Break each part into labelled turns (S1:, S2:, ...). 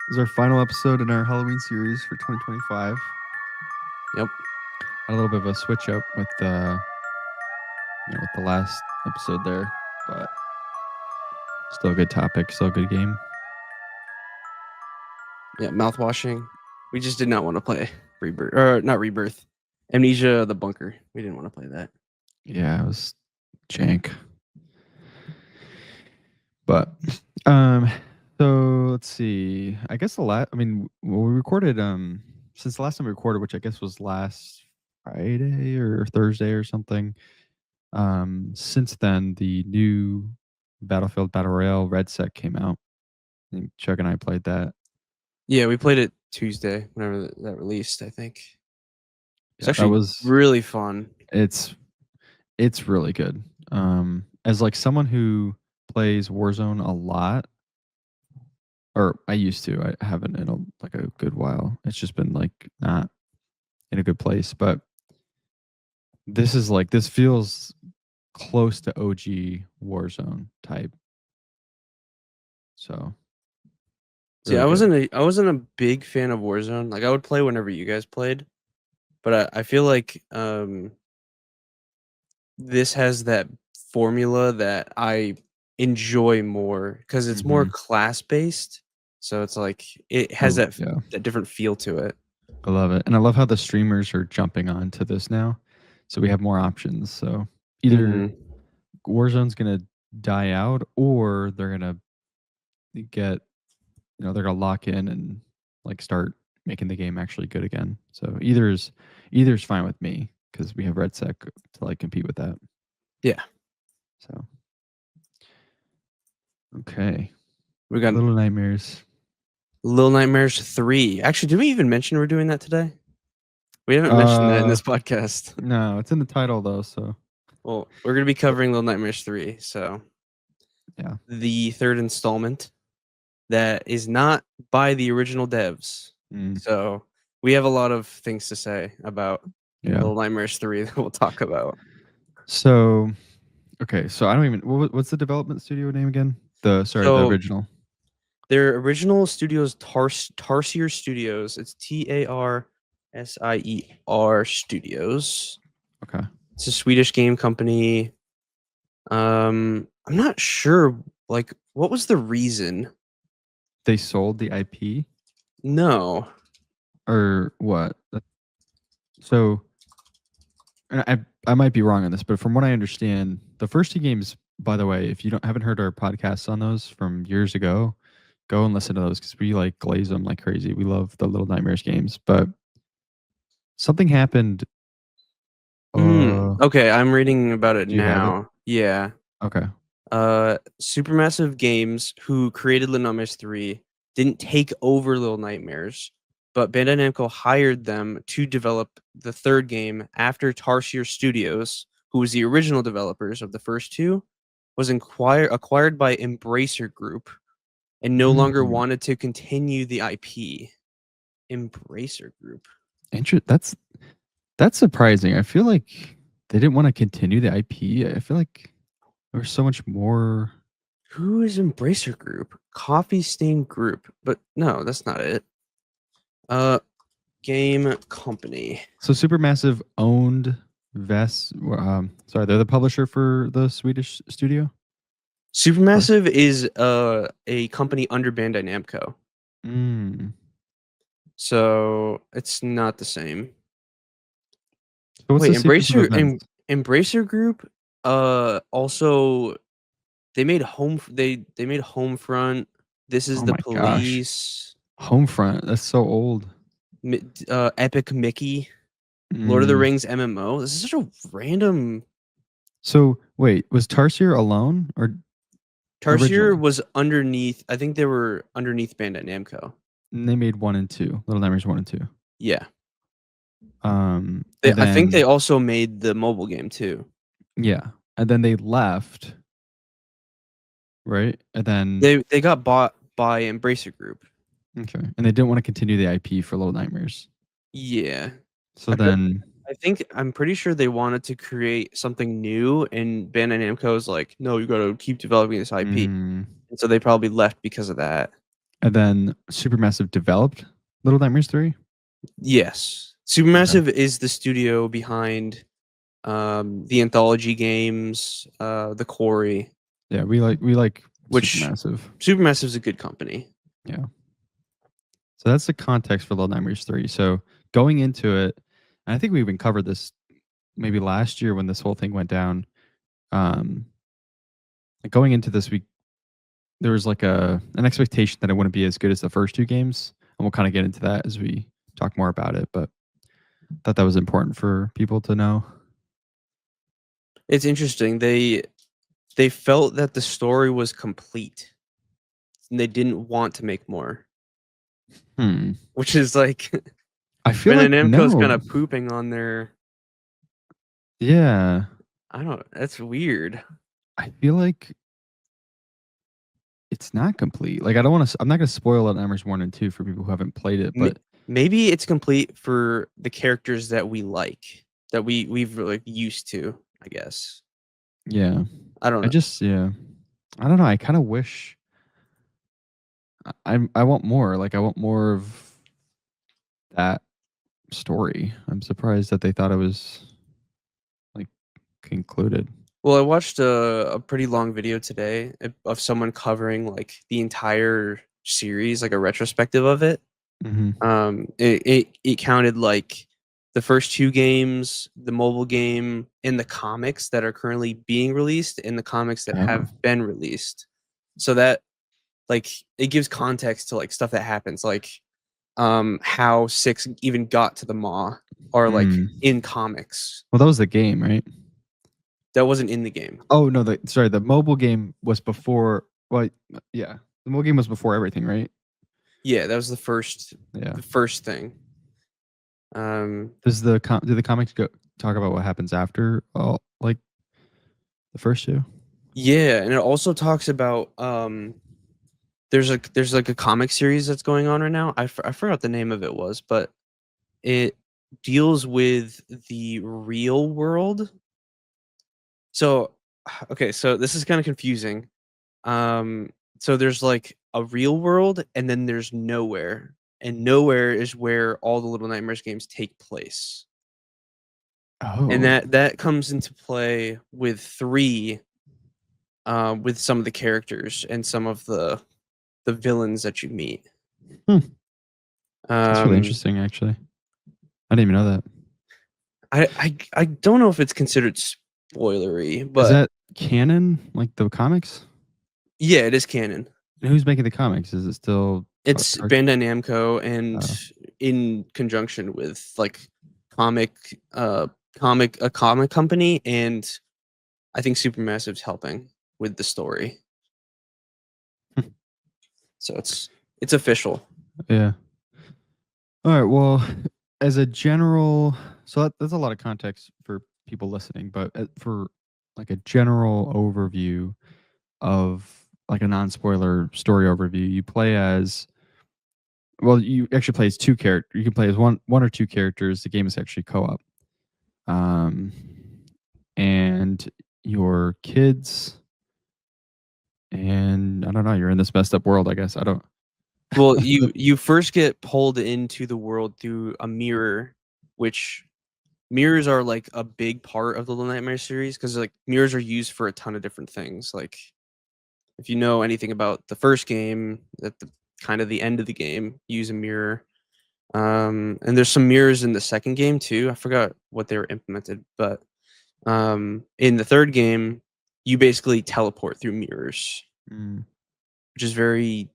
S1: This is our final episode in our Halloween series for 2025.
S2: Yep.
S1: Had a little bit of a switch up with with the last episode there, but still a good topic, still a good game.
S2: Yeah, mouth washing. We just did not want to play Rebirth, or not Rebirth, Amnesia: The Bunker. We didn't want to play that.
S1: Yeah, it was jank. But so let's see. I guess we recorded since the last time we recorded, which I guess was last Friday or Thursday or something. Since then, the new Battlefield Battle Royale Red Set came out. I think Chuck and I played that.
S2: Yeah, we played it Tuesday, whenever that released. I think it's
S1: Yeah, that
S2: actually
S1: was
S2: really fun.
S1: it's really good. As like someone who plays Warzone a lot, or I used to, I haven't in a good while. It's just been like not in a good place, but this feels close to OG Warzone type. So
S2: See,
S1: really good.
S2: I wasn't a big fan of Warzone. Like I would play whenever you guys played, but I feel like this has that formula that I enjoy more because it's more
S1: Mhm.
S2: class based. So it's like it has
S1: Oh
S2: that
S1: yeah,
S2: that different feel to it.
S1: I love it, and I love how the streamers are jumping on this now. So we have more options. So either
S2: Mhm.
S1: Warzone's gonna die out, or they're gonna get they're gonna lock in and like start making the game actually good again. So either's fine with me because we have Red Sec to like compete with that.
S2: Yeah.
S1: So okay,
S2: We got
S1: Little Nightmares.
S2: Little Nightmares 3. Actually, did we even mention we're doing that today? We haven't mentioned that in
S1: Uh,
S2: this podcast.
S1: no, it's in the title though. So
S2: Well, we're going to be covering Little Nightmares 3. So,
S1: yeah,
S2: the third installment that is not by the original devs.
S1: mm,
S2: So, we have a lot of things to say about
S1: yeah.
S2: Little Nightmares 3 that we'll talk about.
S1: So okay, so I don't even what's the development studio name again? The
S2: So,
S1: original.
S2: their original studios, Tarsier Studios. It's Tarsier Studios.
S1: Okay,
S2: It's a Swedish game company. I'm not sure. Like, what was the reason?
S1: they sold the IP
S2: No.
S1: or what? So and I might be wrong on this, but from what I understand, the first two games, by the way, if you haven't heard our podcasts on those from years ago, go and listen to those because we like glaze them like crazy. We love the Little Nightmares games, but something happened.
S2: Okay, I'm reading about it
S1: Do you have it?
S2: now. Yeah.
S1: Okay.
S2: Supermassive Games, who created Little Nightmares 3, didn't take over Little Nightmares, but Bandai Namco hired them to develop the third game after Tarsier Studios, who was the original developers of the first two, was acquired by Embracer Group and no longer
S1: Mm.
S2: wanted to continue the IP. Embracer Group.
S1: That's surprising. I feel like they didn't want to continue the IP. I feel like there was so much more.
S2: Who is Embracer Group? Coffee Stain Group. But no, that's not it. Uh Game Company.
S1: So Supermassive owned Vest. Sorry, they're the publisher for the Swedish studio. Or
S2: Supermassive is a company under Bandai Namco.
S1: mm.
S2: So it's not the same.
S1: So what's
S2: Wait,
S1: the sequence of events?
S2: Embracer Group also they made Homefront. This is
S1: Oh
S2: the
S1: my gosh,
S2: Police.
S1: Homefront. That's so old.
S2: Epic Mickey. Lord of the
S1: Mm.
S2: Rings MMO. This is such a random.
S1: So wait, was Tarsier alone or
S2: Tarsier
S1: originally?
S2: was underneath. I think they were underneath Bandai Namco.
S1: And they made 1 and 2, Little Nightmares 1 and 2.
S2: Yeah,
S1: And
S2: I think they
S1: then
S2: also made the mobile game too.
S1: yeah, and then they left, right? And then
S2: They got bought by Embracer Group.
S1: okay, and they didn't want to continue the IP for Little Nightmares.
S2: Yeah,
S1: So then,
S2: I'm pretty sure they wanted to create something new, and Bandai Namco was like, "No, you got to keep developing this IP,"
S1: mm,
S2: and so they probably left because of that.
S1: And then Supermassive developed Little Nightmares 3?
S2: Yes.
S1: Okay.
S2: Supermassive is the studio behind the anthology games, the Quarry,
S1: Yeah, we like
S2: which
S1: Supermassive.
S2: Supermassive is a good company.
S1: Yeah. So that's the context for Little Nightmares 3. So going into it, and I think we even covered this maybe last year when this whole thing went down. Um, going into this, there was like an expectation that it wouldn't be as good as the first two games, and we'll kind of get into that as we talk more about it. But I thought that was important for people to know.
S2: It's interesting. They felt that the story was complete and they didn't want to make more,
S1: Hmm.
S2: which is like
S1: I feel like
S2: Ben Namco's kind
S1: no.
S2: of pooping on their.
S1: Yeah.
S2: I don't. That's weird.
S1: I feel like it's not complete. Like I don't want to. I'm not going to spoil Little Nightmares 1 and 2 for people who haven't played it.
S2: M-
S1: But
S2: Maybe it's complete for the characters that we like, that we've like used to. I guess.
S1: yeah,
S2: I don't know.
S1: yeah. I don't know. I kind of wish. I want more. Like I want more of that story. I'm surprised that they thought it was like concluded.
S2: Well, I watched a pretty long video today of someone covering like the entire series, like a retrospective of it.
S1: Hmm.
S2: It counted like the first two games, the mobile game, and the comics that are currently being released, and the comics that
S1: Oh.
S2: have been released. So that like it gives context to like stuff that happens, like how six even got to the maw, or like
S1: Hmm.
S2: in comics
S1: Well, that was the game, right?
S2: that wasn't in the game.
S1: Oh no, the mobile game was before. Well, yeah, the mobile game was before everything, right?
S2: Yeah, that was
S1: Yeah.
S2: the first thing. Um,
S1: Do the comics talk about what happens after all, like the first two?
S2: yeah, and it also talks about there's like a comic series that's going on right now. I forgot the name of it was, but it deals with the real world. So, okay, so this is kind of confusing. So there's like a real world, and then there's nowhere, and nowhere is where all the Little Nightmares games take place, and
S1: Oh.
S2: that comes into play with three, with some of the characters and some of the villains that you meet.
S1: Hmm. That's really
S2: Um,
S1: interesting, actually. I didn't even know that.
S2: I don't know if it's considered spoilery,
S1: Is
S2: but
S1: that canon, like the comics?
S2: yeah, it is canon.
S1: And who's making the comics? Is it still
S2: It's
S1: Arc?
S2: Bandai Namco, and
S1: Uh,
S2: in conjunction with like comic a comic company, and I think Supermassive's helping with the story. So it's official.
S1: yeah. All right. Well, as a general, so that's a lot of context for people listening, but for like a general overview of like a non-spoiler story overview, you play as well. You actually play as two characters. You can play as one or two characters. The game is actually co-op. Um, and your kids, and I don't know. You're in this messed up world. I guess I don't.
S2: Well, you first get pulled into the world through a mirror, which mirrors are like a big part of the Little Nightmares series, because like mirrors are used for a ton of different things. Like if you know anything about the first game, at the kind of the end of the game, use a mirror. And there's some mirrors in the second game too. I forgot what they were implemented, but in the third game, you basically teleport through mirrors,
S1: Mm,
S2: which is very.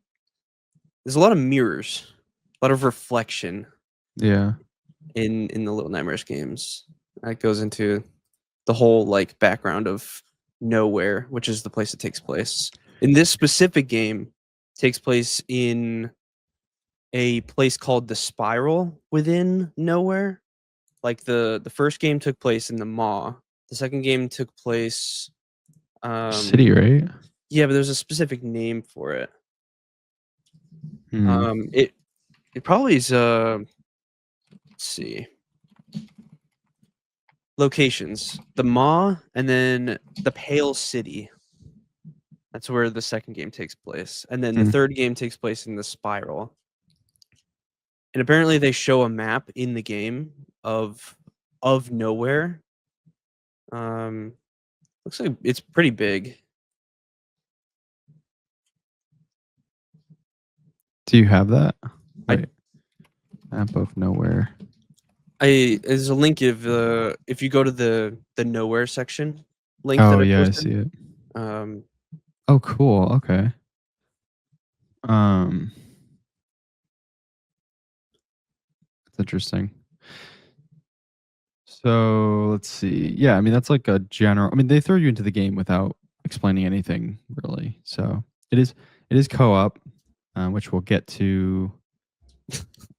S2: There's a lot of mirrors, a lot of reflection
S1: yeah.
S2: in the Little Nightmares games. That goes into the whole like background of nowhere, which is the place it takes place. In this specific game, takes place in a place called the Spiral within nowhere. Like the first game took place in the Maw. The second game took place.
S1: City,
S2: Um,
S1: right?
S2: yeah, but there's a specific name for it.
S1: Hmm.
S2: It probably is. Let's see. Locations: the Maw, and then the Pale City. That's where the second game takes place, and then the
S1: Mm.
S2: third game takes place in the spiral. And apparently they show a map in the game of nowhere. Um, looks like it's pretty big.
S1: Do you have that?
S2: I
S1: Wait, map of nowhere.
S2: there's a link if you go to the nowhere section link
S1: Oh
S2: that I
S1: yeah, I
S2: posted.
S1: see it.
S2: Um,
S1: Oh, cool. Okay. Um, that's interesting. So let's see. Yeah, I mean that's like a general. I mean they throw you into the game without explaining anything really. So it is co-op, which we'll get to,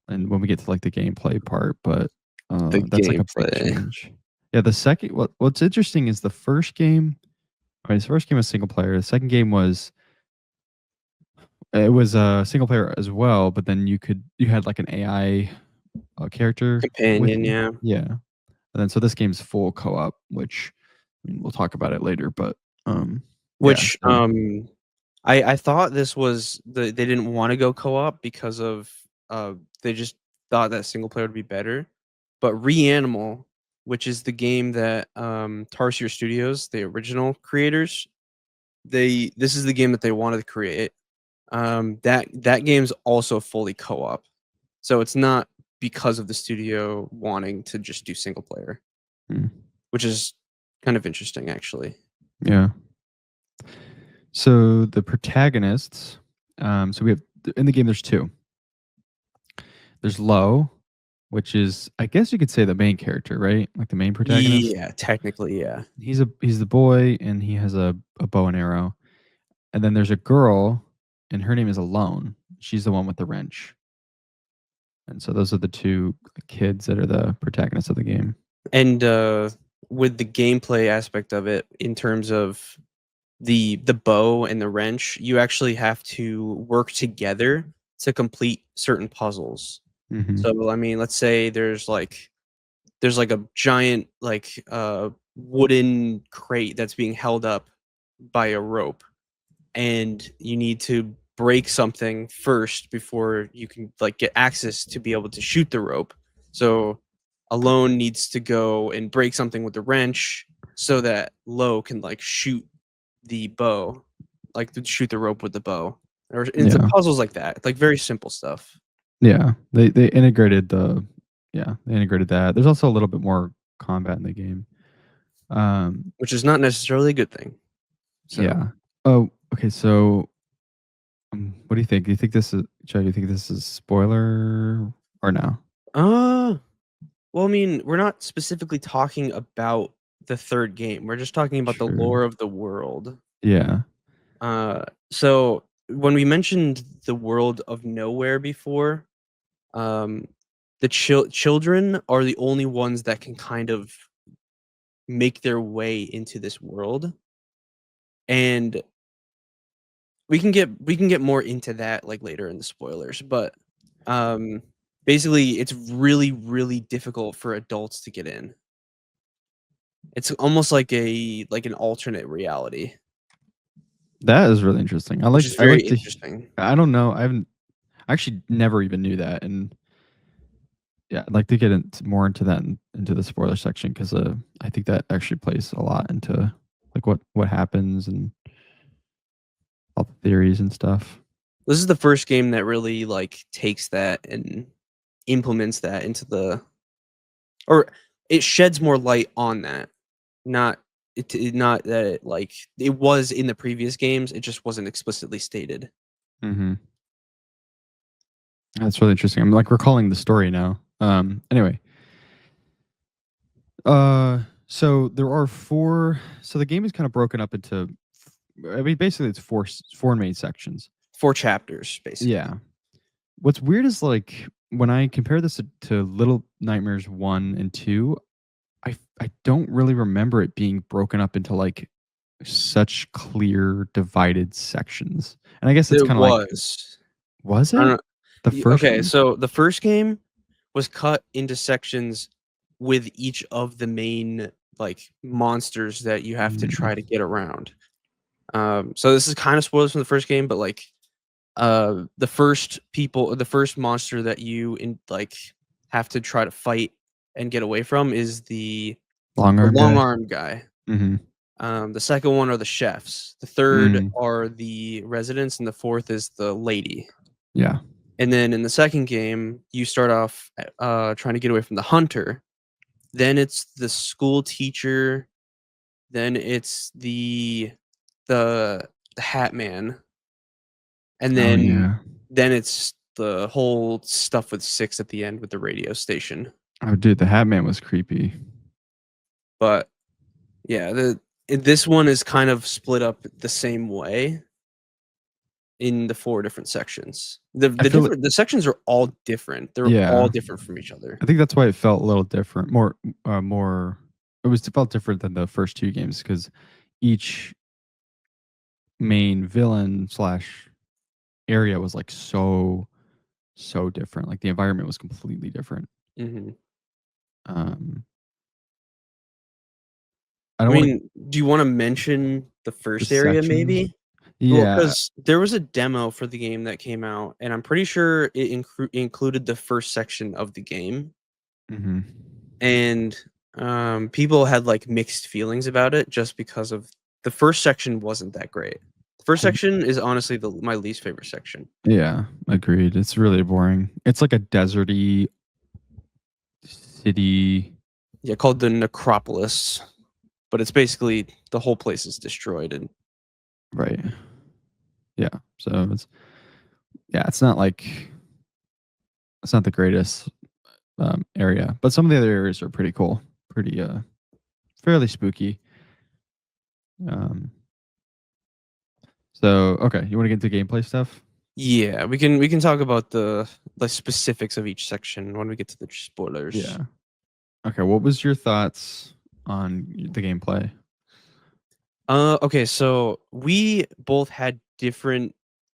S1: and when we get to like the gameplay part. But
S2: the
S1: that's like a big
S2: gameplay.
S1: change. Yeah, the second. What's interesting is the first game. All right, the first game was single player. The second game was it was a single player as well, but then you had like an AI character with
S2: Companion,
S1: you.
S2: yeah.
S1: Yeah. And then so this game's full co-op, which I mean, we'll talk about it later, but yeah.
S2: Which,
S1: So
S2: I thought this was they didn't wanna go co-op because of, they just thought that single player would be better, but Reanimal, which is the game that, Tarsier Studios, the original creators, this is the game that they wanted to create. That game's also fully co-op, so it's not because of the studio wanting to just do single player,
S1: mm,
S2: which is kind of interesting, actually.
S1: yeah. So the protagonists, so we have in the game. There's two. There's Lo, which is I guess you could say the main character, right? Like the main protagonist.
S2: Yeah, technically, yeah.
S1: He's the boy, and he has a bow and arrow. And then there's a girl, and her name is Alone. She's the one with the wrench. And so those are the two kids that are the protagonists of the game.
S2: And, with the gameplay aspect of it, in terms of the bow and the wrench, you actually have to work together to complete certain puzzles.
S1: Hmm.
S2: So, I mean, let's say there's like a giant, wooden crate that's being held up by a rope, and you need to break something first before you can like get access to be able to shoot the rope. So Alone needs to go and break something with the wrench so that Lo can like shoot the bow, like to shoot the rope with the bow. Or it's
S1: Yeah.
S2: puzzles like that, like very simple stuff,
S1: Yeah. They integrated the yeah, they integrated that. There's also a little bit more combat in the game. Um
S2: which is not necessarily a good thing. So,
S1: yeah. Oh, okay, so what do you think? Do you think this is Joe, do you think this is spoiler or no?
S2: uh, well, I mean, we're not specifically talking about the third game. We're just talking about the
S1: Sure.
S2: lore of the world.
S1: Yeah.
S2: So when we mentioned the world of nowhere before, um, the children are the only ones that can kind of make their way into this world, and we can get more into that like later in the spoilers. But um, basically, it's really really difficult for adults to get in. It's almost like an alternate reality,
S1: That is really interesting.
S2: which is
S1: I
S2: very
S1: like to
S2: interesting.
S1: I don't know. I actually never even knew that, and yeah, I'd like to get more into that into the spoiler section because I think that actually plays a lot into like what happens and all the theories and stuff.
S2: This is the first game that really like takes that and implements that into the or it sheds more light on that. Not not that it like it was in the previous games, it just wasn't explicitly stated.
S1: Hmm. That's really interesting. I'm like recalling the story now. Anyway, so there are four. So the game is kind of broken up into. I mean, basically, it's four main sections.
S2: 4 chapters, basically.
S1: Yeah. What's weird is like when I compare this to Little Nightmares 1 and 2, I don't really remember it being broken up into like such clear divided sections. And I guess it's
S2: It
S1: kind of like,
S2: was.
S1: was
S2: I
S1: it
S2: don't
S1: the first
S2: okay,
S1: game?
S2: so the first game was cut into sections with each of the main, like, monsters that you have to
S1: Mm,
S2: try to get around. So this is kind of spoilers from the first game, but like the first monster that you have to try to fight and get away from is
S1: Long
S2: the
S1: arm
S2: long
S1: guy?
S2: arm guy.
S1: Mhm.
S2: The second one are the chefs. The third
S1: Mm,
S2: are the residents, and the fourth is the lady.
S1: yeah.
S2: And then in the second game, you start off trying to get away from the hunter. Then it's the school teacher. Then it's the hat man, and
S1: Oh,
S2: then
S1: yeah.
S2: it's the whole stuff with 6 at the end with the radio station.
S1: Oh, dude, the Hat Man was creepy.
S2: But yeah, this one is kind of split up the same way in the 4 different sections.
S1: I feel it.
S2: The sections are all different. They're all
S1: Yeah.
S2: different from each other.
S1: I think that's why it felt a little different, more it felt different than the first 2 games because each main villain/area slash area was, like, so different, like, the environment was completely different.
S2: Mhm.
S1: Um, I
S2: I
S1: don't wanna
S2: mean, do you wanna mention the
S1: the
S2: first area
S1: sections.
S2: maybe? Well,
S1: Yeah.
S2: because there was a demo for the game that came out, and I'm pretty sure it included the first section of the game,
S1: Mhm.
S2: and, people had, like, mixed feelings about it just because of the first section wasn't that great. The first
S1: Have
S2: section is honestly my least favorite section.
S1: Yeah, agreed, it's really boring. It's like a deserty city.
S2: Yeah, called the Necropolis, but it's basically the whole place is destroyed, and
S1: Right. Yeah, so it's not like it's not the greatest, area, but some of the other areas are pretty cool, pretty, fairly spooky. Um, so, okay, you wanna get into gameplay stuff?
S2: yeah, we can talk about the specifics of each section when we get to the spoilers.
S1: Yeah. Okay, what was your thoughts on the gameplay?
S2: Okay, so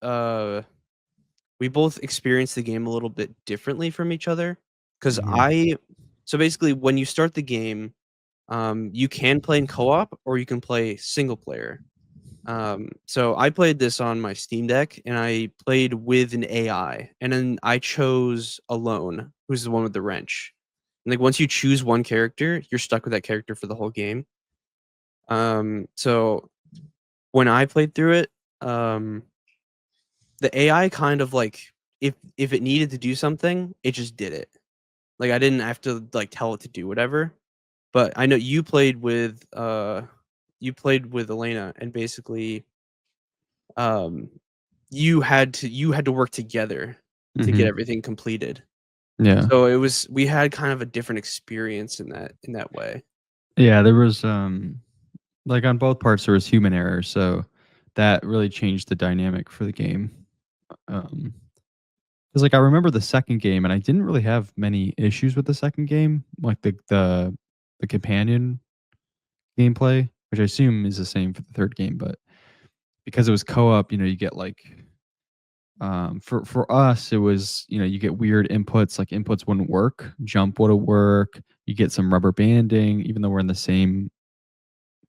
S2: uh we both experienced the game a little bit differently from each other. Cause
S1: Mhm.
S2: I so basically when you start the game, you can play in co-op or you can play single player. So I played this on my Steam Deck and I played with an AI, and then I chose alone, who's the one with the wrench. And like once you choose one character, you're stuck with that character for the whole game. So when I played through it, um, the AI kind of like if it needed to do something, it just did it. Like I didn't have to like tell it to do whatever. But I know you played with Elena, and basically um you had to work together to get
S1: Mhm.
S2: everything completed.
S1: Yeah.
S2: So it was we had kind of a different experience in that way.
S1: Yeah, there was, like, on both parts, there was human error, so that really changed the dynamic for the game. Um 'Cause, like, I remember the second game, and I didn't really have many issues with the second game, like, the companion gameplay, which I assume is the same for the third game, but because it was co-op, you get, like, for us, it was, you get weird inputs, like, inputs wouldn't work, jump wouldn't work, you get some rubber banding, even though we're in the same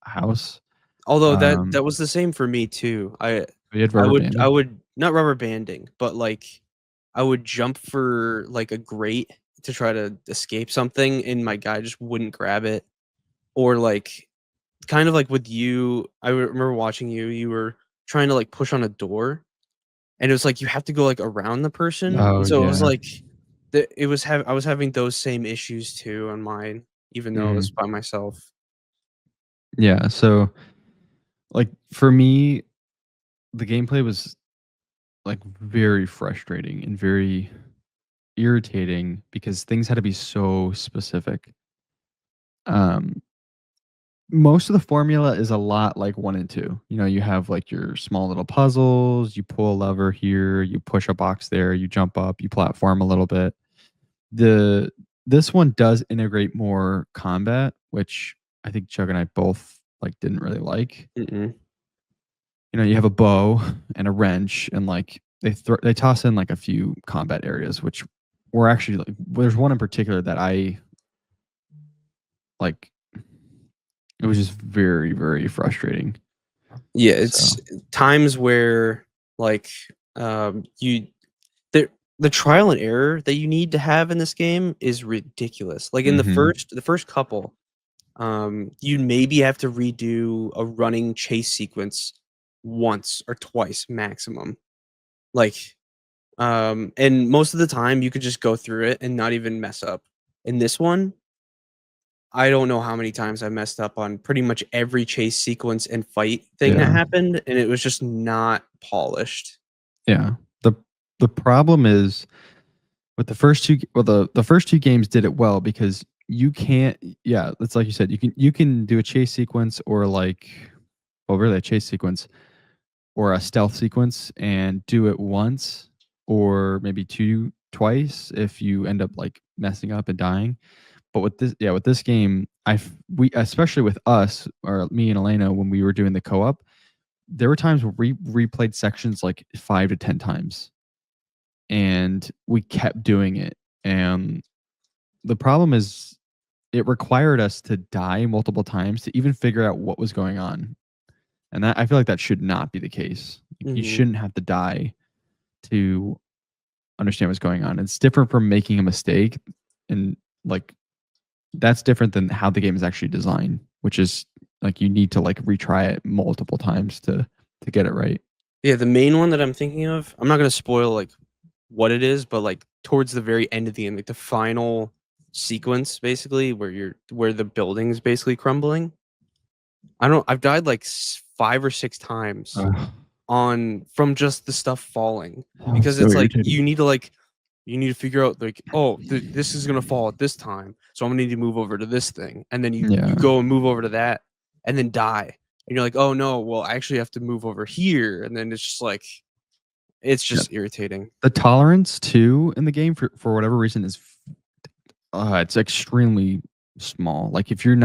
S1: house.
S2: Although
S1: Um,
S2: that was the same for me too.
S1: we had rubber
S2: I
S1: banding.
S2: would not rubber banding, but like I would jump for like a grate to try to escape something, and my guy just wouldn't grab it. Or like kind of like with you, remember watching you. You were trying to like push on a door, and it was like you have to go like around the person, and
S1: Oh,
S2: so it was
S1: yeah.
S2: like I was having those same issues too on mine, even though it was
S1: Mhm.
S2: by myself.
S1: Yeah, so, like, for me, the gameplay was, like, very frustrating and very irritating because things had to be so specific. Um, Most of the formula is a lot like 1 and 2. You have, like, your small little puzzles, you pull a lever here, you push a box there, you jump up, you platform a little bit. The This one does integrate more combat, which I think Chuck and I both, like, didn't really like.
S2: Mm-mm.
S1: You have a bow and a wrench, and, like, they toss in, like, a few combat areas, which were actually, like, there's one in particular that I, like, it was just very, very frustrating.
S2: Yeah, it's
S1: So
S2: times where, like, you the the trial and error that you need to have in this game is ridiculous. Like, in
S1: mhm.
S2: the first couple, you maybe have to redo a running chase sequence once or twice maximum. Like, and most of the time, you could just go through it and not even mess up. In this one, I don't know how many times I messed up on pretty much every chase sequence and fight thing that
S1: Yeah,
S2: happened, and it was just not polished.
S1: yeah. The the problem is with the first 2 well, the first 2 games did it well because you can't yeah, it's like you said, you can do a chase sequence or like well, really a chase sequence or a stealth sequence and do it once or maybe twice if you end up, like, messing up and dying. But with this game, we especially with us or me and Elena when we were doing the co-op, there were times where we replayed sections, like, 5 to 10 times, and we kept doing it, and the problem is it required us to die multiple times to even figure out what was going on, and that I feel like that should not be the case. You
S2: Mhm.
S1: shouldn't have to die to understand what's going on. It's different from making a mistake, and, like, that's different than how the game is actually designed, which is, like, you need to, like, retry it multiple times to get it right.
S2: Yeah, the main one that I'm thinking of, I'm not gonna spoil, like, what it is, but, like, towards the very end of the game, like, the final sequence, basically, where the building's basically crumbling. I've died, like, 5 or 6 times
S1: Ugh,
S2: on from just the stuff falling,
S1: that was
S2: because
S1: so
S2: it's like,
S1: irritating.
S2: you need to figure out, like, "Oh, this is gonna fall at this time, so I'm gonna need to move over to this thing," and then you
S1: Yeah,
S2: go and move over to that, and then die, and you're like, "Oh, no, well, I actually have to move over here," and then it's just like it's
S1: yeah.
S2: just irritating.
S1: The tolerance too in the game for whatever reason is it's extremely small. Like, if you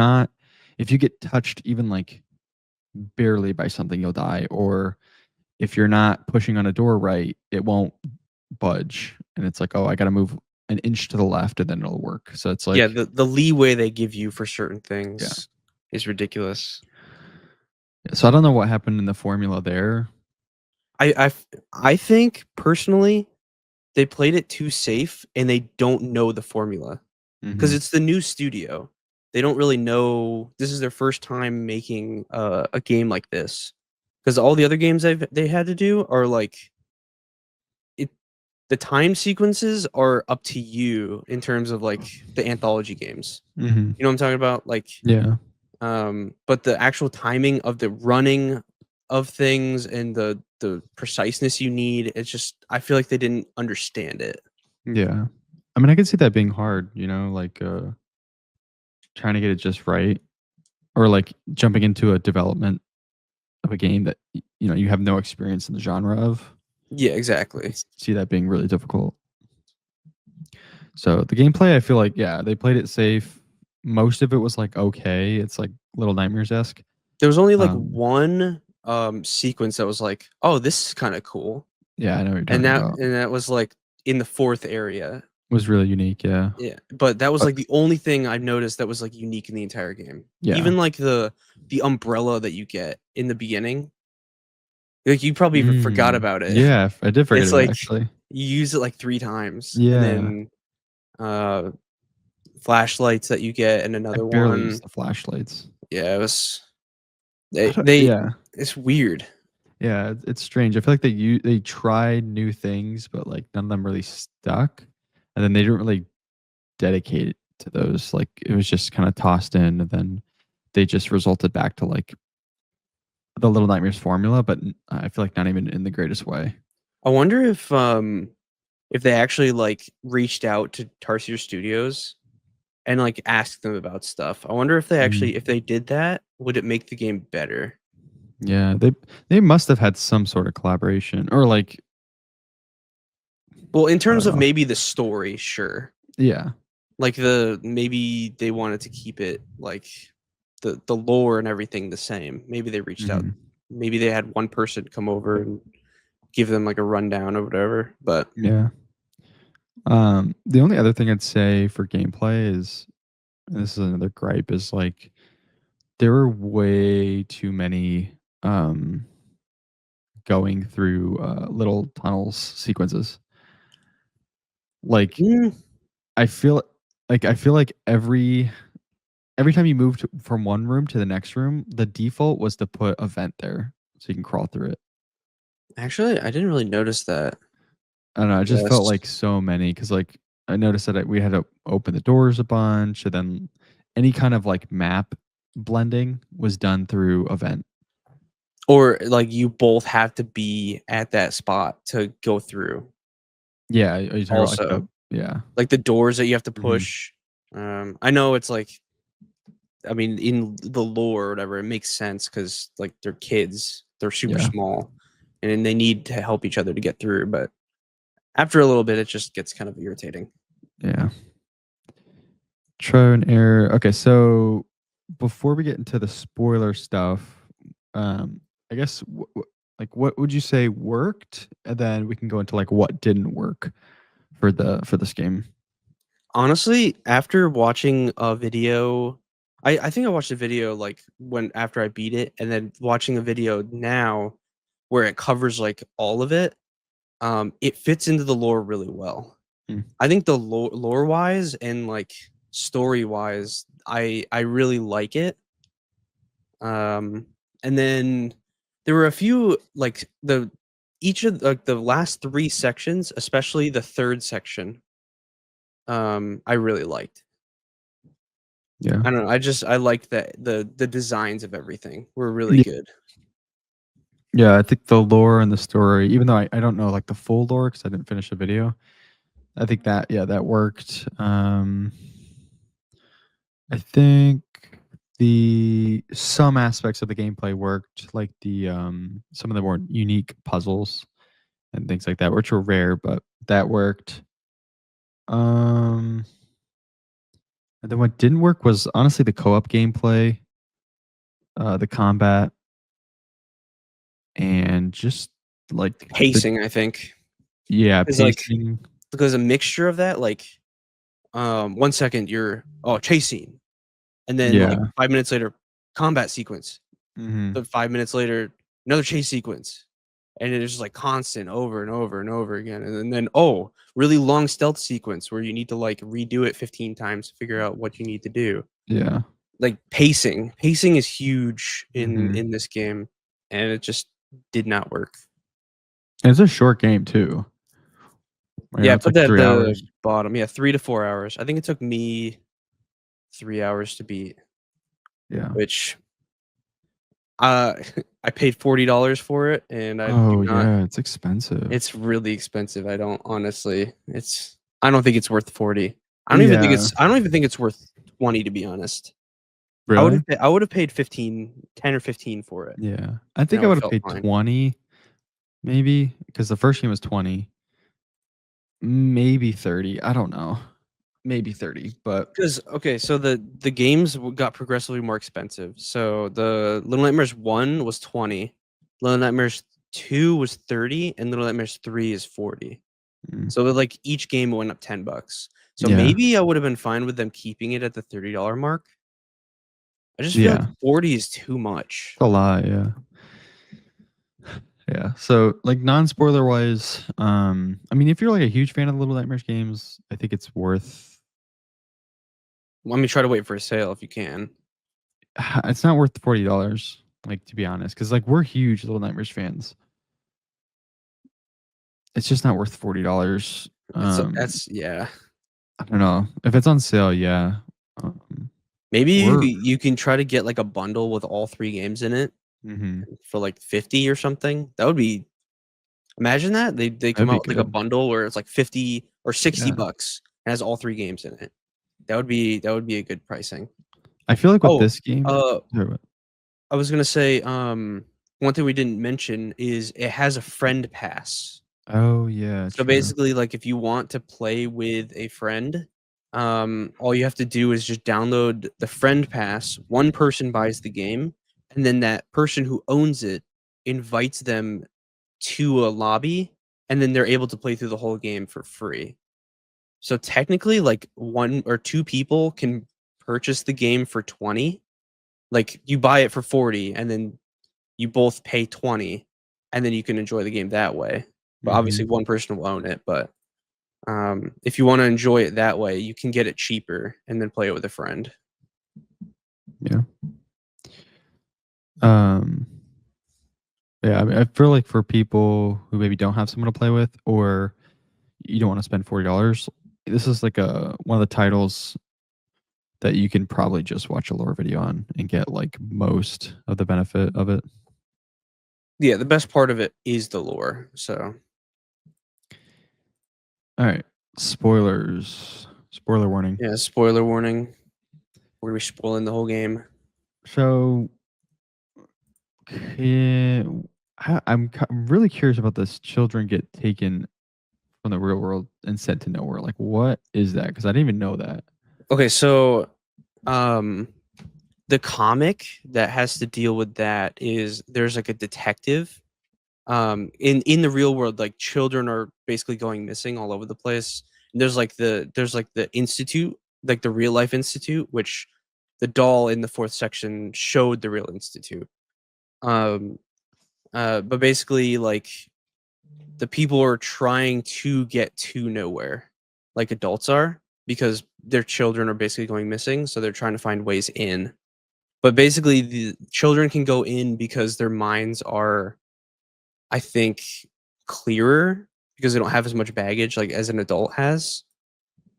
S1: get touched even, like, barely by something, you'll die, or if you're not pushing on a door right, it won't budge, and it's like, "Oh, I gotta move an inch to the left, and then it'll work." So it's
S2: Yeah,
S1: like
S2: the leeway they give you for certain
S1: yeah.
S2: things is ridiculous.
S1: So I don't know what happened in the formula there.
S2: I think, personally, they played it too safe, and they don't know the formula. 'Cause
S1: Mhm,
S2: it's the new studio. They don't really know this is their first time making a game like this. Because all the other games they had to do are, like, it the time sequences are up to you in terms of, like, the anthology games.
S1: mhm.
S2: You know what I'm talking about? Like,
S1: Yeah,
S2: but the actual timing of the running of things and the preciseness you need, it's just I feel like they didn't understand it.
S1: yeah. I mean, I could see that being hard, like, trying to get it just right or, like, jumping into a development of a game that, you have no experience in the genre of.
S2: Yeah,
S1: I could
S2: exactly.
S1: see that being really difficult. So, the gameplay, I feel like, yeah, they played it safe. Most of it was, like, okay. It's, like, Little Nightmares-esque.
S2: There was only, like,
S1: Um,
S2: one, sequence that was like, "Oh, this is kinda cool,"
S1: yeah, I know what you're talking about.
S2: and that was, like, in the 4th area.
S1: It was really unique, yeah.
S2: Yeah, but that was,
S1: But
S2: like, the only thing I've noticed that was, like, unique in the entire game.
S1: yeah.
S2: Even, like, the umbrella that you get in the beginning, like, you probably even forgot
S1: Mm.
S2: about it.
S1: Yeah, I did forget
S2: It's
S1: about it,
S2: like,
S1: actually.
S2: you use it, like, 3 times, and
S1: Yeah.
S2: then, uh, flashlights that you get in
S1: I
S2: another
S1: barely use
S2: one.
S1: the flashlights.
S2: Yeah, it was
S1: I
S2: they
S1: don't
S2: they
S1: yeah.
S2: it's weird.
S1: Yeah, it's strange. I feel like they tried new things, but, like, none of them really stuck, and then they didn't really dedicate it to those, like, it was just kinda tossed in, and then they just resulted back to, like, the Little Nightmares formula, but n I feel like not even in the greatest way.
S2: I wonder if they actually, like, reached out to Tarsier Studios and, like, asked them about stuff. I wonder if
S1: Mm.
S2: they did that, would it make the game better?
S1: Yeah, they must have had some sort of collaboration or, like,
S2: Well, in
S1: I
S2: terms
S1: don't
S2: of
S1: know.
S2: maybe the story, sure.
S1: Yeah.
S2: Like, maybe they wanted to keep it, like, the lore and everything the same. Maybe they reached out.
S1: Mhm.
S2: Maybe they had one person come over and give them, like, a rundown or whatever, but
S1: Yeah. The only other thing I'd say for gameplay is and this is another gripe, is, like, there were way too many um, going through little tunnels sequences. Like
S2: Mm,
S1: I feel I feel like every time you moved from one room to the next room, the default was to put a vent there so you can crawl through it.
S2: actually, I didn't really notice that.
S1: I don't know. It just felt
S2: Yes.
S1: like so many because like I noticed that we had to open the doors a bunch, and then any kind of like map blending was done through a vent.
S2: Or like you both have to be at that spot to go through.
S1: Yeah, are you talking about like
S2: Also,
S1: the yeah.
S2: like the doors that you have to
S1: Mhm.
S2: push. I know it's like, I mean, in the lore or whatever, it makes sense because like they're kids, they're super
S1: Yeah,
S2: small, and then they need to help each other to get through. But after a little bit, it just gets kind of irritating.
S1: yeah. Trial and error. Okay, so before we get into the spoiler stuff, um, I guess like what would you say worked, and then we can go into like what didn't work for this game.
S2: Honestly, after watching a video, I think I watched a video like when after I beat it, and then watching a video now where it covers like all of it. It fits into the lore really well.
S1: Mm,
S2: I think the lore wise and like story wise, I really like it. Um, and then there were a few like the each of like the last three sections, especially the third section. I really liked.
S1: yeah.
S2: I don't know. I liked that the designs of everything were really
S1: Yeah.
S2: good.
S1: Yeah, I think the lore and the story, even though I don't know like the full lore because I didn't finish the video, I think that yeah that worked. I think the some aspects of the gameplay worked, like the some of the more unique puzzles and things like that, which were rare, but that worked. Um, and then what didn't work was honestly the co-op gameplay, the combat, and just like the
S2: Pacing, I think,
S1: yeah
S2: is like
S1: pacing.
S2: because a mixture of that, like 1 second you're chasing, and then like
S1: Yeah.
S2: 5 minutes later, combat sequence.
S1: Hmm.
S2: Then 5 minutes later, another chase sequence. And it is just like constant over and over and over again. And then really long stealth sequence where you need to like redo it 15 times to figure out what you need to do.
S1: Yeah.
S2: Like pacing. Pacing is huge
S1: Hmm.
S2: in this game, and it just did not work.
S1: And it's a short game too. You know,
S2: Yeah,
S1: it's
S2: put
S1: like
S2: that at
S1: 3 hours.
S2: the bottom. Yeah, 3 to 4 hours. I think it took me 3 hours to beat,
S1: Yeah.
S2: which uh I paid $40 for it, and I do
S1: Oh
S2: not.
S1: yeah, it's expensive.
S2: It's really expensive. I don't honestly. I don't think it's worth 40.
S1: Yeah.
S2: I don't even think it's worth 20 to be honest.
S1: Really?
S2: I would have paid 10 or 15 for it,
S1: Yeah. I
S2: and
S1: think
S2: I
S1: I
S2: would
S1: would
S2: have
S1: have
S2: felt
S1: paid
S2: fine.
S1: 20 maybe because the first game was 20, maybe 30. I don't know. Maybe 30, but
S2: Because okay, so the games got progressively more expensive. So the Little Nightmares 1 was 20, Little Nightmares 2 was 30, and Little Nightmares 3 is 40.
S1: mm,
S2: So like each game went up $10. So
S1: yeah.
S2: maybe I would have been fine with them keeping it at the $30 mark. I just feel like
S1: Yeah.
S2: 40 is too much.
S1: It's a lot, yeah. Yeah. So like non-spoiler wise, I mean if you're like a huge fan of the Little Nightmares games, I think it's worth
S2: Let me try to wait for a sale if you can.
S1: it's not worth $40, like to be honest, because like we're huge Little Nightmares fans. It's just not worth $40.
S2: That's yeah.
S1: I don't know. If it's on sale, yeah. Um,
S2: Maybe
S1: or
S2: you can try to get like a bundle with all 3 games in it
S1: mhm,
S2: for like 50 or something. That would be imagine that. They
S1: that'd
S2: come
S1: be
S2: out with like a
S1: good.
S2: bundle where it's like 50 or 60
S1: Yeah.
S2: bucks and has all 3 games in it. That would be a good pricing.
S1: I feel like with
S2: Oh,
S1: this game
S2: uh
S1: sorry, what?
S2: I was gonna say, one thing we didn't mention is it has a friend pass.
S1: Oh, yeah,
S2: So
S1: true.
S2: basically, like if you want to play with a friend, all you have to do is just download the friend pass. One person buys the game, and then that person who owns it invites them to a lobby, and then they're able to play through the whole game for free. So technically, like 1 or 2 people can purchase the game for 20. Like you buy it for 40, and then you both pay 20, and then you can enjoy the game that way. But obviously,
S1: Mhm.
S2: one person will own it. But if you want to enjoy it that way, you can get it cheaper and then play it with a friend.
S1: Yeah. Um, yeah, I mean, I feel like for people who maybe don't have someone to play with, or you don't wanna spend $40, this is like one of the titles that you can probably just watch a lore video on and get, like, most of the benefit of it.
S2: Yeah, the best part of it is the lore. So
S1: Alright, spoilers. Spoiler warning.
S2: yeah, spoiler warning. We're gonna be spoiling the whole game.
S1: So, eh, I'm really curious about this children get taken from the real world and sent to nowhere. Like, what is that? Because I didn't even know that.
S2: Okay, so um the comic that has to deal with that is there's like a detective. In the real world, like children are basically going missing all over the place. And there's like the institute, like the real life institute, which the doll in the fourth section showed the real institute. Um but basically like the people are trying to get to nowhere like adults are because their children are basically going missing, so they're trying to find ways in. But basically the children can go in because their minds are, I think, clearer because they don't have as much baggage like as an adult has.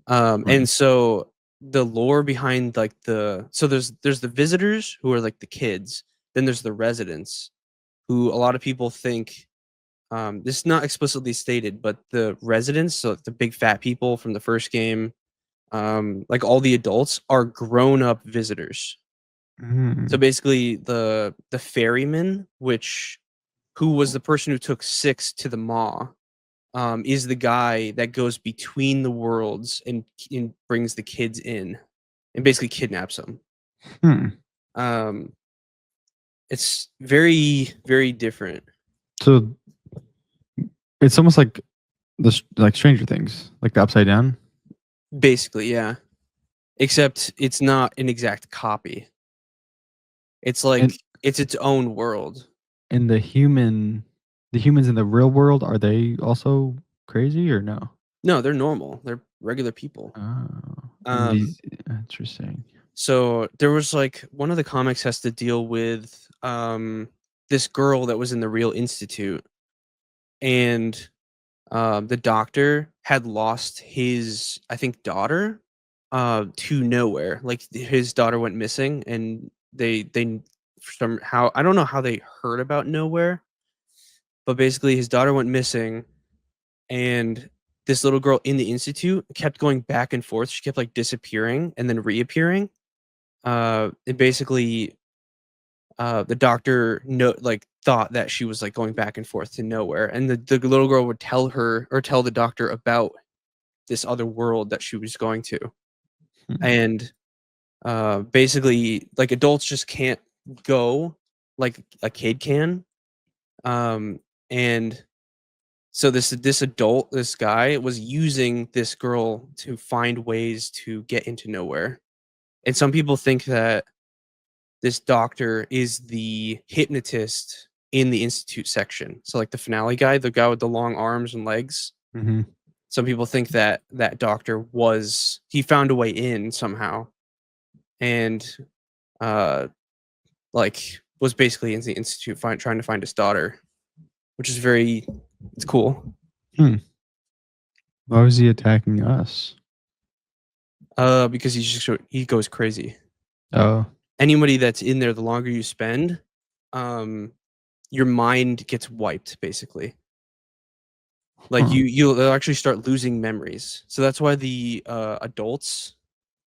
S2: And
S1: Right.
S2: so the lore behind like there's the visitors who are like the kids, then there's the residents who a lot of people think, this is not explicitly stated, but the residents, so like the big fat people from the first game, like all the adults are grown up visitors. So
S1: Mm.
S2: basically the ferryman, which who was the person who took 6 to the maw, is the guy that goes between the worlds and brings the kids in and basically kidnaps them.
S1: Hmm.
S2: Um, it's very, very different.
S1: So it's almost like like Stranger Things, like the Upside Down.
S2: Basically, yeah. Except it's not an exact copy. It's
S1: And
S2: like it's its own world.
S1: and the humans in the real world, are they also crazy or no?
S2: No, they're normal. They're regular people.
S1: Oh, and
S2: Um,
S1: these interesting.
S2: so there was like one of the comics has to deal with this girl that was in the real institute, and the doctor had lost his, I think, daughter to nowhere. Like his daughter went missing, and they somehow, I don't know how they heard about nowhere, but basically his daughter went missing, and this little girl in the institute kept going back and forth. She kept like disappearing and then reappearing. And basically, the doctor like thought that she was like going back and forth to nowhere, and the little girl would tell her or tell the doctor about this other world that she was going to.
S1: Hmm.
S2: And basically, like adults just can't go like a kid can. And so this guy was using this girl to find ways to get into nowhere. And some people think that this doctor is the hypnotist in the institute section. So like the finale guy, the guy with the long arms and legs.
S1: Mhm.
S2: Some people think that that doctor was he found a way in somehow and uh like was basically in the institute trying to find his daughter, which is very it's cool.
S1: Hmm. Why was he attacking us?
S2: Because he goes crazy.
S1: Oh.
S2: Anybody that's in there, the longer you spend, um, your mind gets wiped basically. Like
S1: Huh.
S2: you'll actually start losing memories. So that's why the adults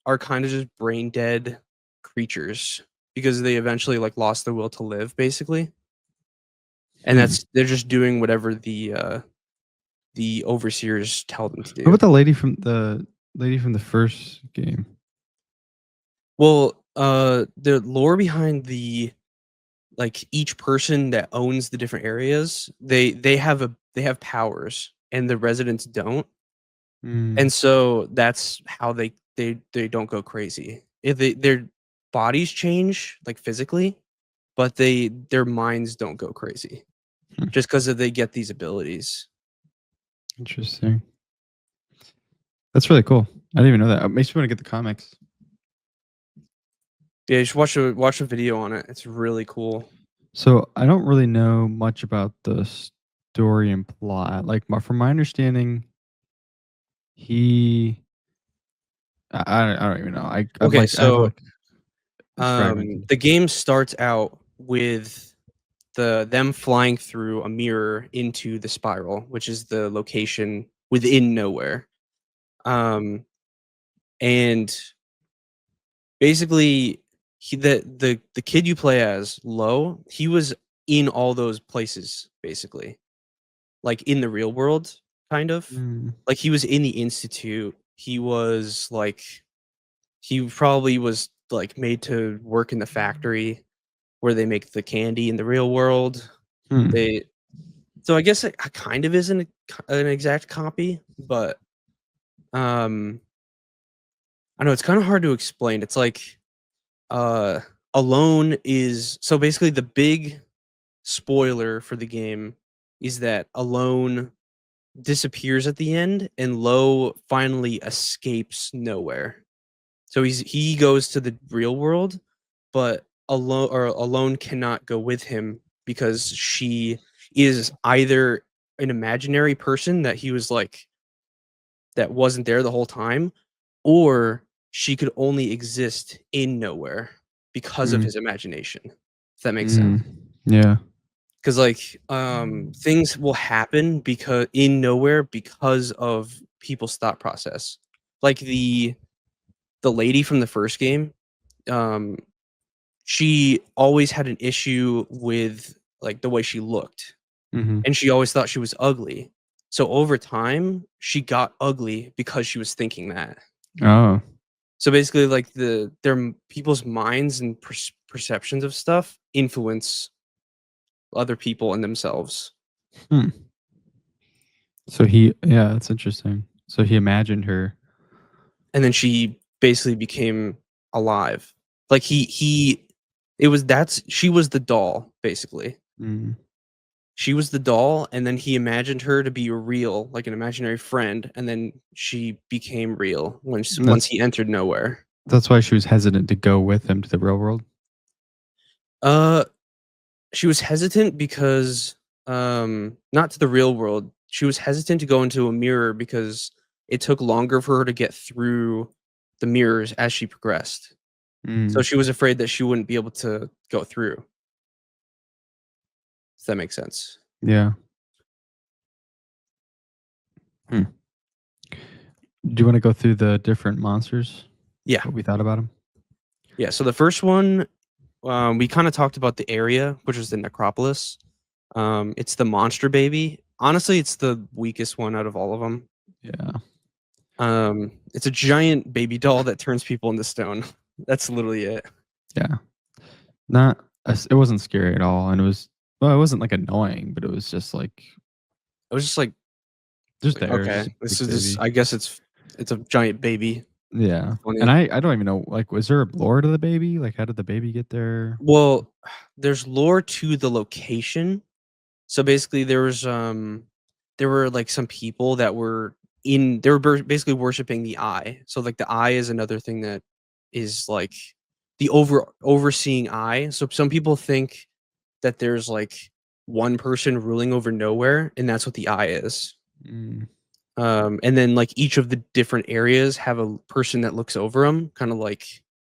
S2: are kind of just brain dead creatures because they eventually like lost their will to live basically. And
S1: Hmm.
S2: they're just doing whatever the overseers tell them to
S1: What
S2: do.
S1: about the lady from the first game?
S2: Well, the lore behind the like each person that owns the different areas, they have powers and the residents don't.
S1: Mm.
S2: And so that's how they don't go crazy. If their bodies change like physically, but their minds don't go crazy
S1: Hmm.
S2: just because they get these abilities.
S1: Interesting. That's really cool. I didn't even know that. It makes me want to get the comics.
S2: Yeah, you should watch a video on it. It's really cool.
S1: So I don't really know much about the story and plot. Like from my understanding, he I don't even know. I'm
S2: Okay,
S1: like I have
S2: so
S1: like it's fragmented.
S2: the game starts out with them flying through a mirror into the spiral, which is the location within nowhere. Um, and basically, the kid you play as, Lo, he was in all those places, basically, like in the real world, kind of.
S1: Mm,
S2: Like he was in the institute. He was like he probably was like made to work in the factory where they make the candy in the real world.
S1: hmm,
S2: They So I guess it kind of isn't an exact copy, but, um, I know it's kinda hard to explain. It's like, uh, Alone is so basically the big spoiler for the game is that Alone disappears at the end and Lo finally escapes nowhere. So he goes to the real world, but Alone cannot go with him because she is either an imaginary person that he was like that wasn't there the whole time, or she could only exist in nowhere because of
S1: mm,
S2: his imagination, if that makes sense.
S1: mm. Yeah.
S2: Because like, things will happen because in nowhere because of people's thought process. Like the lady from the first game, um, she always had an issue with, like, the way she looked,
S1: Mhm.
S2: and she always thought she was ugly. So over time, she got ugly because she was thinking that.
S1: Oh.
S2: So basically, like people's minds and perceptions of stuff influence other people and themselves.
S1: Hmm. Yeah, that's interesting. So he imagined her.
S2: And then she basically became alive. Like he it was that's she was the doll, basically.
S1: Mm.
S2: She was the doll, and then he imagined her to be real, like an imaginary friend, and then she became real once
S1: That's
S2: he entered nowhere.
S1: that's why she was hesitant to go with him to the real world.
S2: Uh, she was hesitant because, not to the real world. She was hesitant to go into a mirror because it took longer for her to get through the mirrors as she progressed. So
S1: Mm.
S2: she was afraid that she wouldn't be able to go through. If that makes sense.
S1: Yeah. Hmm. Do you wanna go through the different monsters?
S2: Yeah,
S1: What we thought about them?
S2: yeah. So the first one, we kind of talked about the area, which was the necropolis. It's the monster baby. Honestly, it's the weakest one out of all of them.
S1: Yeah.
S2: It's a giant baby doll that turns people into stone. That's literally it.
S1: Yeah. Not it wasn't scary at all, and it wasn't, like, annoying, but it was just,
S2: I was just like,
S1: just there,
S2: okay,
S1: just a
S2: this
S1: big
S2: is this.
S1: baby.
S2: I guess it's a giant baby.
S1: Yeah. And
S2: Funny.
S1: I don't even know, like, was there a lore to the baby? Like, how did the baby get there?
S2: Well, there's lore to the location. So basically, there were like some people that were they were basically worshiping the eye. So like the eye is another thing that is like the overseeing eye. So some people think that there's like one person ruling over nowhere, and that's what the eye is.
S1: Mm.
S2: And then like each of the different areas have a person that looks over them, kind of like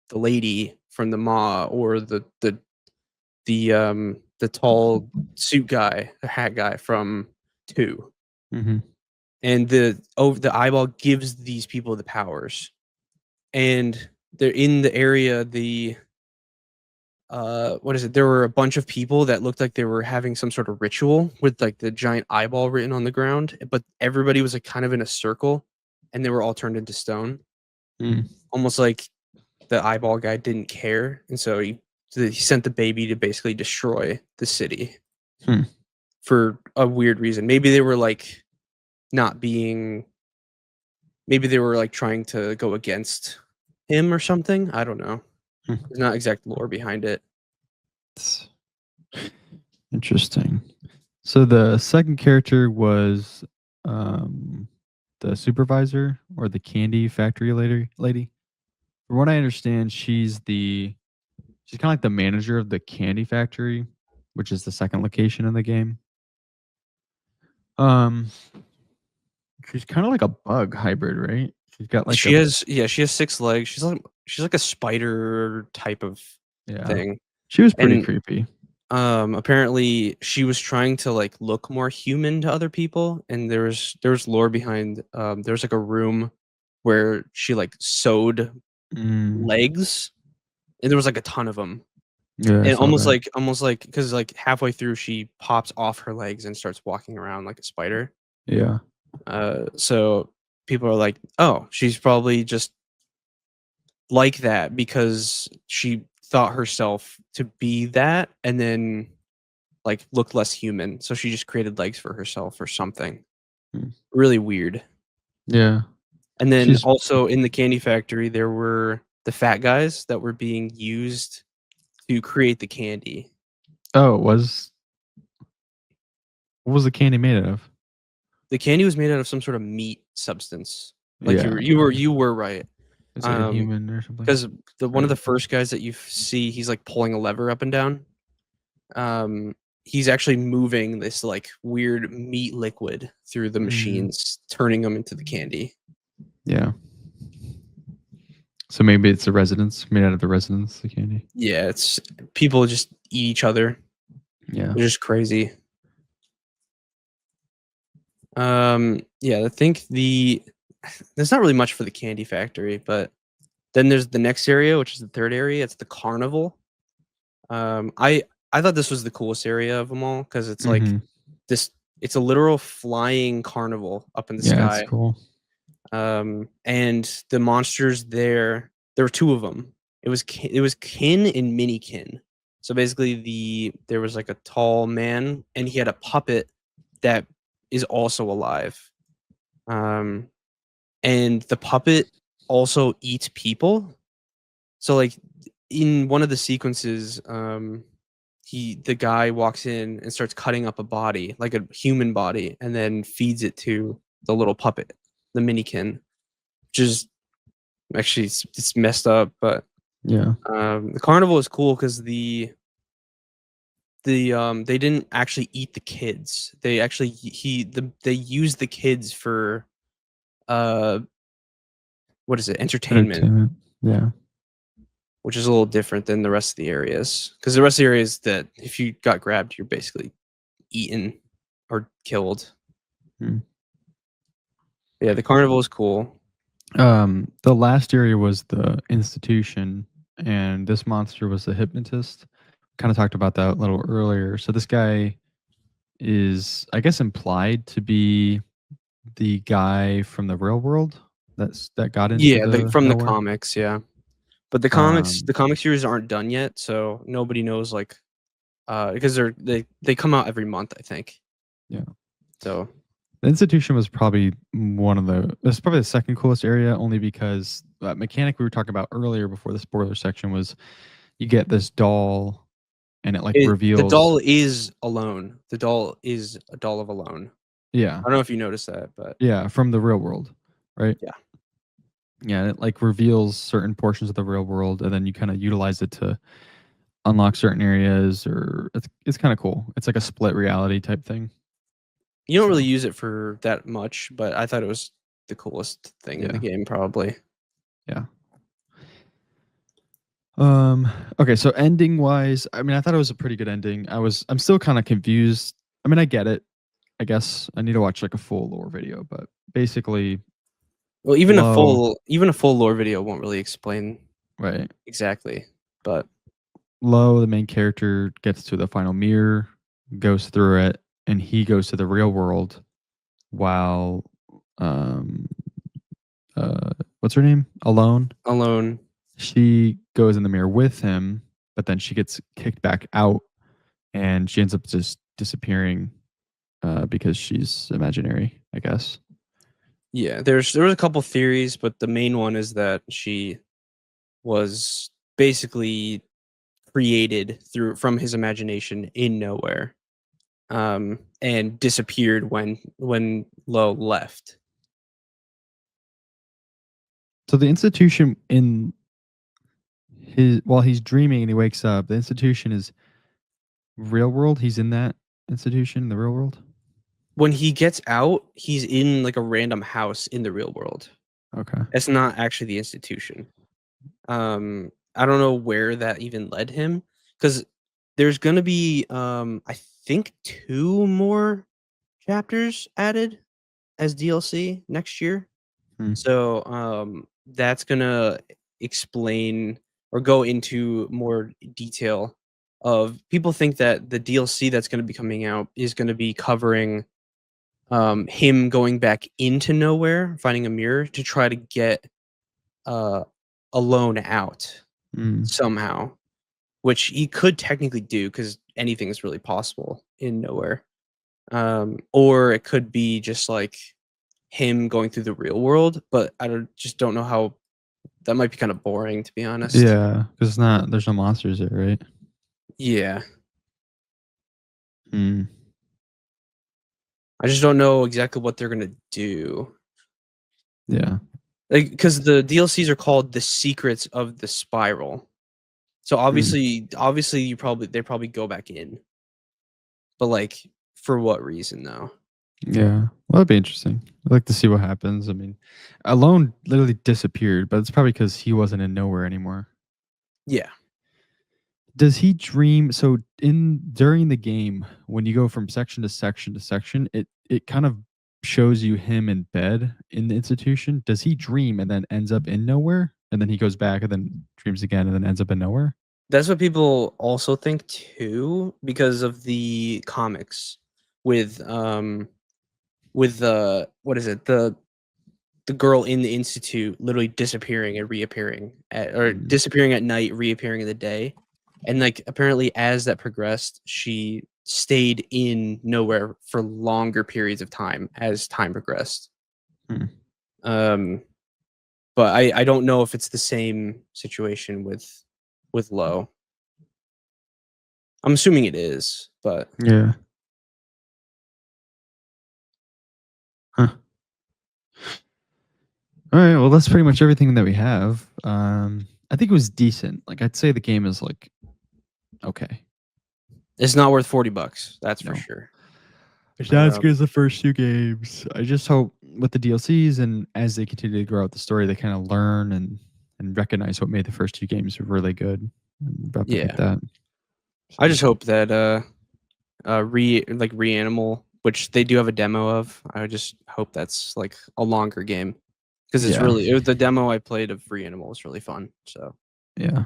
S2: the lady from the Maw or the tall suit guy, the hat guy from 2.
S1: Mhm.
S2: And the eyeball gives these people the powers. And they're in the area, what is it? There were a bunch of people that looked like they were having some sort of ritual with, like, the giant eyeball written on the ground, but everybody was, like, kind of in a circle, and they were all turned into stone.
S1: Mm.
S2: Almost like the eyeball guy didn't care, and so he sent the baby to basically destroy the city
S1: Hmm.
S2: for a weird reason. Maybe they were, like, not being maybe they were, like, trying to go against him or something? I don't know.
S1: Hmm.
S2: There's not exact lore behind it.
S1: Interesting. So the second character was um the supervisor or the candy factory lady. From what I understand, she's kind of like the manager of the candy factory, which is the second location in the game. Um she's kind of like a bug hybrid, right? She's got like a
S2: She has 6 legs. She's like a spider type of
S1: yeah.
S2: thing,
S1: She was pretty
S2: and,
S1: creepy.
S2: apparently she was trying to, like, look more human to other people, and there was lore behind, there was, like, a room where she, like, sewed
S1: Mm,
S2: legs, and there was, like, a ton of them,
S1: yeah, I
S2: and
S1: saw that.
S2: almost like because like, halfway through, she pops off her legs and starts walking around like a spider,
S1: Yeah.
S2: so people are like, "Oh, she's probably just like that because she thought herself to be that and then, like, looked less human, so she just created legs for herself or something."
S1: Mm,
S2: Really weird.
S1: yeah.
S2: And then
S1: She's
S2: also in the candy factory, there were the fat guys that were being used to create the candy.
S1: oh, it was what was the candy made out of?
S2: The candy was made out of some sort of meat substance. Like,
S1: Yeah.
S2: you were right.
S1: It's like a
S2: Um,
S1: human or something.
S2: 'Cause the one of
S1: Or
S2: the first guys that you see, he's, like, pulling a lever up and down. He's actually moving this, like, weird meat liquid through the
S1: mm,
S2: machines, turning them into the candy.
S1: yeah. So maybe it's a residence made out of the residence, the candy.
S2: Yeah, it's people just eat each other.
S1: Yeah.
S2: They're just crazy. Yeah, I think there's not really much for the candy factory, but then there's the next area, which is the 3rd area, it's the carnival. Um, I I thought this was the coolest area of them all because it's like
S1: Mhm.
S2: this it's a literal flying carnival up in the
S1: Yeah, it's
S2: sky.
S1: cool.
S2: And the monsters there were 2 of them. It was Kin and Minikin. So basically there was like a tall man and he had a puppet that is also alive. Um, and the puppet also eats people. So, like, in one of the sequences, the guy walks in and starts cutting up a body, like a human body, and then feeds it to the little puppet, the Minikin, which is actually it's messed up, but,
S1: Yeah.
S2: the carnival is cool 'cause they didn't actually eat the kids. They actually they used the kids for, uh, what is it? Entertainment.
S1: Entertainment. Yeah.
S2: Which is a little different than the rest of the areas, because the rest of the areas that if you got grabbed, you're basically eaten or killed.
S1: Mm.
S2: Yeah, the carnival is cool.
S1: The last area was the institution, and this monster was the hypnotist. Kinda talked about that a little earlier. So this guy is, I guess, implied to be the guy from the real world that got into
S2: Yeah,
S1: the
S2: from the
S1: nowhere.
S2: comics, yeah. But
S1: Um,
S2: the comic series aren't done yet, so nobody knows, like, because they come out every month, I think.
S1: yeah.
S2: So
S1: The institution was probably one of the it's probably the second coolest area only because that mechanic we were talking about earlier before the spoiler section was you get this doll and it like
S2: the
S1: reveals
S2: doll is alone. The doll is a doll of alone.
S1: yeah.
S2: I don't know if you noticed that, but
S1: Yeah, from the real world, right?
S2: yeah.
S1: Yeah, it like reveals certain portions of the real world and then you kind of utilize it to unlock certain areas or it's kind of cool. It's like a split reality type thing.
S2: You don't really
S1: So,
S2: use it for that much, but I thought it was the coolest thing in the
S1: yeah.
S2: game, probably.
S1: Yeah. Um, okay, so ending wise, I mean, I thought it was a pretty good ending. I'm still kind of confused. I mean, I get it. I guess I need to watch like a full lore video, but basically,
S2: Well,
S1: Low,
S2: even a full lore video won't really explain
S1: right?
S2: exactly, but
S1: Low, the main character gets to the final mirror, goes through it, and he goes to the real world while, um, uh, what's her name? Alone.
S2: alone.
S1: She goes in the mirror with him, but then she gets kicked back out, and she ends up just disappearing because she's imaginary, I guess.
S2: Yeah, there was a couple theories, but the main one is that she was basically created from his imagination in nowhere, and disappeared when Lo left.
S1: So the institution in his while he's dreaming and he wakes up, the institution is real world. He's in that institution in the real world.
S2: When he gets out, he's in like a random house in the real world.
S1: Okay.
S2: It's not actually the institution. I don't know where that even led him, because there's gonna be I think 2 more chapters added as DLC next year.
S1: Hmm.
S2: So that's gonna explain or go into more detail of, people think that the DLC that's gonna be coming out is gonna be covering him going back into nowhere, finding a mirror to try to get uh Alone out
S1: Mm.
S2: somehow, which he could technically do because anything is really possible in nowhere. Or it could be just like him going through the real world, but just don't know how. That might be kind of boring, to be honest.
S1: Yeah, because it's not. There's no monsters there, right?
S2: Yeah,
S1: Mm.
S2: I just don't know exactly what they're gonna do.
S1: Yeah.
S2: Like, because the DLCs are called the Secrets of the Spiral. So
S1: Mm.
S2: obviously they probably go back in, but like for what reason though?
S1: Yeah. Well, that'd be interesting. I'd like to see what happens. I mean, Alone literally disappeared, but it's probably because he wasn't in nowhere anymore.
S2: Yeah,
S1: Does he dream? So in during the game, when you go from section to section to section, it kind of shows you him in bed in the institution. Does he dream and then ends up in nowhere, and then he goes back and then dreams again and then ends up in nowhere?
S2: that's what people also think too, because of the comics with what is it, the girl in the institute literally disappearing and reappearing or
S1: Mm.
S2: disappearing at night, reappearing in the day. And like apparently as that progressed, she stayed in nowhere for longer periods of time as time progressed.
S1: Hmm.
S2: Um, but I don't know if it's the same situation with Low. I'm assuming it is, but
S1: Yeah. Huh. All right. Well, that's pretty much everything that we have. I think it was decent. Like I'd say the game is like okay.
S2: it's not worth $40. That's for
S1: No.
S2: sure.
S1: It's not as good as the first two games. I just hope with the DLCs and as they continue to grow out the story, they kind of learn and recognize what made the first two games really good and replicate
S2: Yeah.
S1: that.
S2: I
S1: So,
S2: just hope that Reanimal, which they do have a demo of. I just hope that's like a longer game, because it's
S1: yeah,
S2: really the demo I played of Reanimal was really fun. So
S1: yeah.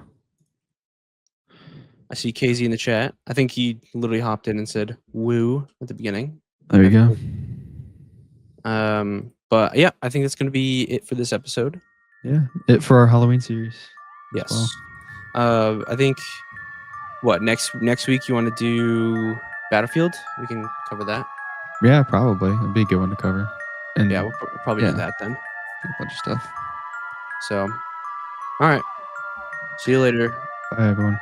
S2: I see KZ in the chat. I think he literally hopped in and said "woo" at the beginning.
S1: There you go.
S2: But yeah, I think that's gonna be it for this episode.
S1: Yeah, it for our Halloween series.
S2: Yes.
S1: Well.
S2: I think what next week you want to do Battlefield? We can cover that.
S1: Yeah, probably. It'd be a good one to cover. And
S2: Yeah, we'll probably do
S1: yeah,
S2: that then.
S1: a bunch of stuff.
S2: So, all right. See you later.
S1: Bye, everyone.